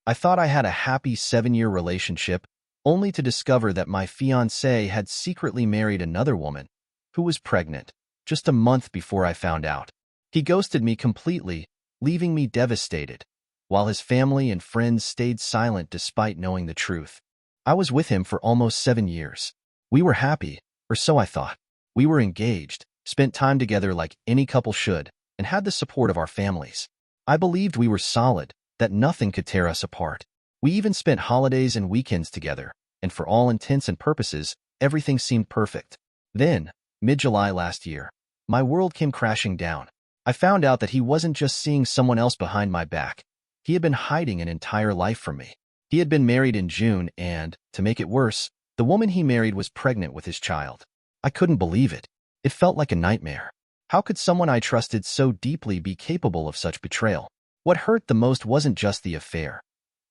I thought I had a happy 7-year relationship, only to discover that my fiancé had secretly married another woman who was pregnant just a month before I found out. He ghosted me completely, leaving me devastated, while his family and friends stayed silent despite knowing the truth. I was with him for almost 7 years. We were happy, or so I thought. We were engaged, spent time together like any couple should, and had the support of our families. I believed we were solid, that nothing could tear us apart. We even spent holidays and weekends together, and for all intents and purposes, everything seemed perfect. Then, mid-July last year, my world came crashing down. I found out that he wasn't just seeing someone else behind my back. He had been hiding an entire life from me. He had been married in June and, to make it worse, the woman he married was pregnant with his child. I couldn't believe it. It felt like a nightmare. How could someone I trusted so deeply be capable of such betrayal? What hurt the most wasn't just the affair.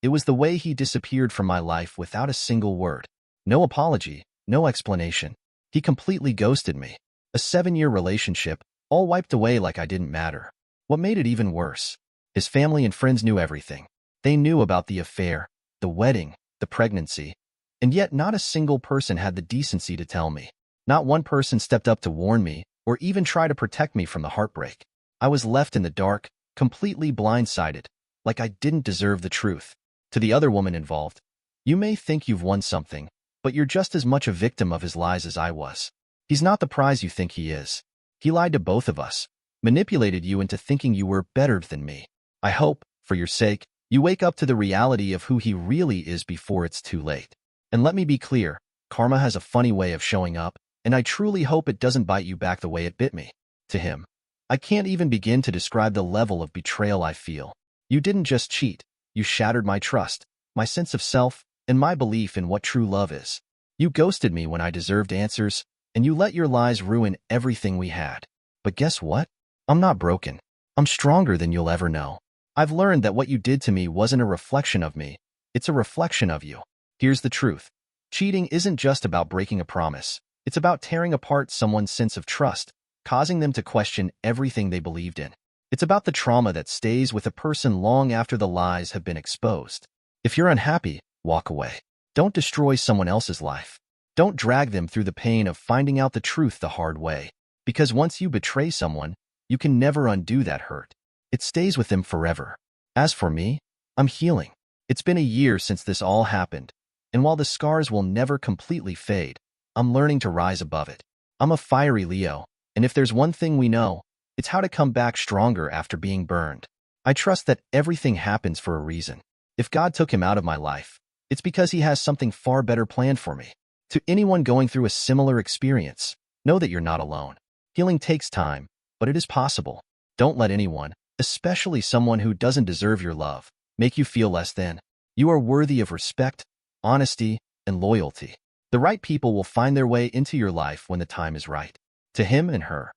It was the way he disappeared from my life without a single word. No apology, no explanation. He completely ghosted me. A 7-year relationship, all wiped away like I didn't matter. What made it even worse? His family and friends knew everything. They knew about the affair, the wedding, the pregnancy, and yet not a single person had the decency to tell me. Not one person stepped up to warn me or even try to protect me from the heartbreak. I was left in the dark, completely blindsided, like I didn't deserve the truth. To the other woman involved, you may think you've won something, but you're just as much a victim of his lies as I was. He's not the prize you think he is. He lied to both of us, manipulated you into thinking you were better than me. I hope, for your sake, you wake up to the reality of who he really is before it's too late. And let me be clear, karma has a funny way of showing up, and I truly hope it doesn't bite you back the way it bit me. To him, I can't even begin to describe the level of betrayal I feel. You didn't just cheat, you shattered my trust, my sense of self, and my belief in what true love is. You ghosted me when I deserved answers, and you let your lies ruin everything we had. But guess what? I'm not broken. I'm stronger than you'll ever know. I've learned that what you did to me wasn't a reflection of me, it's a reflection of you. Here's the truth. Cheating isn't just about breaking a promise. It's about tearing apart someone's sense of trust, causing them to question everything they believed in. It's about the trauma that stays with a person long after the lies have been exposed. If you're unhappy, walk away. Don't destroy someone else's life. Don't drag them through the pain of finding out the truth the hard way. Because once you betray someone, you can never undo that hurt. It stays with them forever. As for me, I'm healing. It's been a year since this all happened, and while the scars will never completely fade, I'm learning to rise above it. I'm a fiery Leo, and if there's one thing we know, it's how to come back stronger after being burned. I trust that everything happens for a reason. If God took him out of my life, it's because he has something far better planned for me. To anyone going through a similar experience, know that you're not alone. Healing takes time, but it is possible. Don't let anyone, especially someone who doesn't deserve your love, make you feel less than. You are worthy of respect, honesty, and loyalty. The right people will find their way into your life when the time is right. To him and her,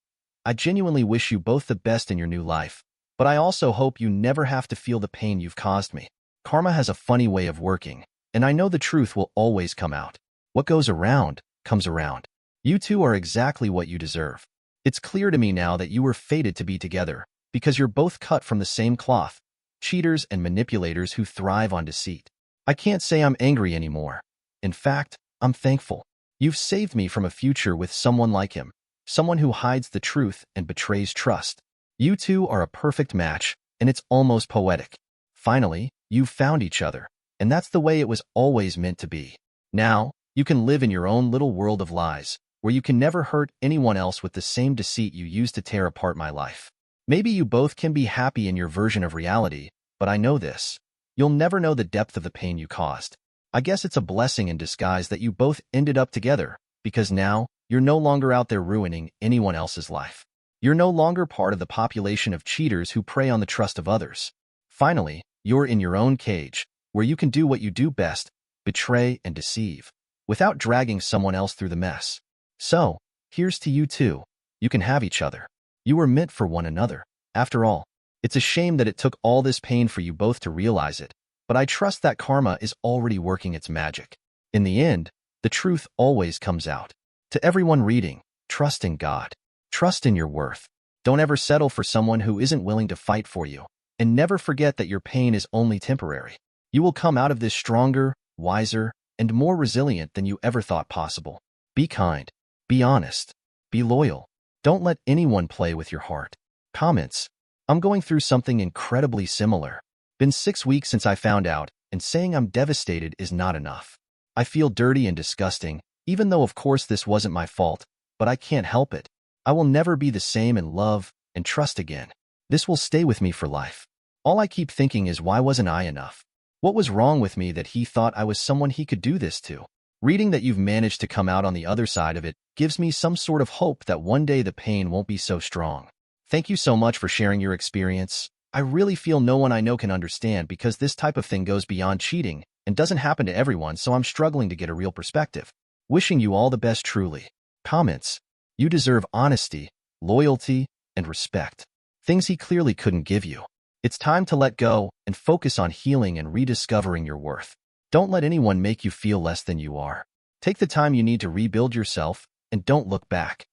I genuinely wish you both the best in your new life, but I also hope you never have to feel the pain you've caused me. Karma has a funny way of working, and I know the truth will always come out. What goes around, comes around. You two are exactly what you deserve. It's clear to me now that you were fated to be together, because you're both cut from the same cloth, cheaters and manipulators who thrive on deceit. I can't say I'm angry anymore. In fact, I'm thankful. You've saved me from a future with someone like him, someone who hides the truth and betrays trust. You two are a perfect match, and it's almost poetic. Finally, you've found each other, and that's the way it was always meant to be. Now, you can live in your own little world of lies, where you can never hurt anyone else with the same deceit you used to tear apart my life. Maybe you both can be happy in your version of reality, but I know this. You'll never know the depth of the pain you caused. I guess it's a blessing in disguise that you both ended up together, because now, you're no longer out there ruining anyone else's life. You're no longer part of the population of cheaters who prey on the trust of others. Finally, you're in your own cage, where you can do what you do best, betray and deceive, without dragging someone else through the mess. So, here's to you two. You can have each other. You were meant for one another. After all, it's a shame that it took all this pain for you both to realize it, but I trust that karma is already working its magic. In the end, the truth always comes out. To everyone reading, trust in God. Trust in your worth. Don't ever settle for someone who isn't willing to fight for you. And never forget that your pain is only temporary. You will come out of this stronger, wiser, and more resilient than you ever thought possible. Be kind. Be honest. Be loyal. Don't let anyone play with your heart. Comments. I'm going through something incredibly similar. Been 6 weeks since I found out, and saying I'm devastated is not enough. I feel dirty and disgusting, even though of course this wasn't my fault, but I can't help it. I will never be the same in love and trust again. This will stay with me for life. All I keep thinking is, why wasn't I enough? What was wrong with me that he thought I was someone he could do this to? Reading that you've managed to come out on the other side of it gives me some sort of hope that one day the pain won't be so strong. Thank you so much for sharing your experience. I really feel no one I know can understand, because this type of thing goes beyond cheating and doesn't happen to everyone, so I'm struggling to get a real perspective. Wishing you all the best truly. Comments. You deserve honesty, loyalty, and respect. Things he clearly couldn't give you. It's time to let go and focus on healing and rediscovering your worth. Don't let anyone make you feel less than you are. Take the time you need to rebuild yourself and don't look back.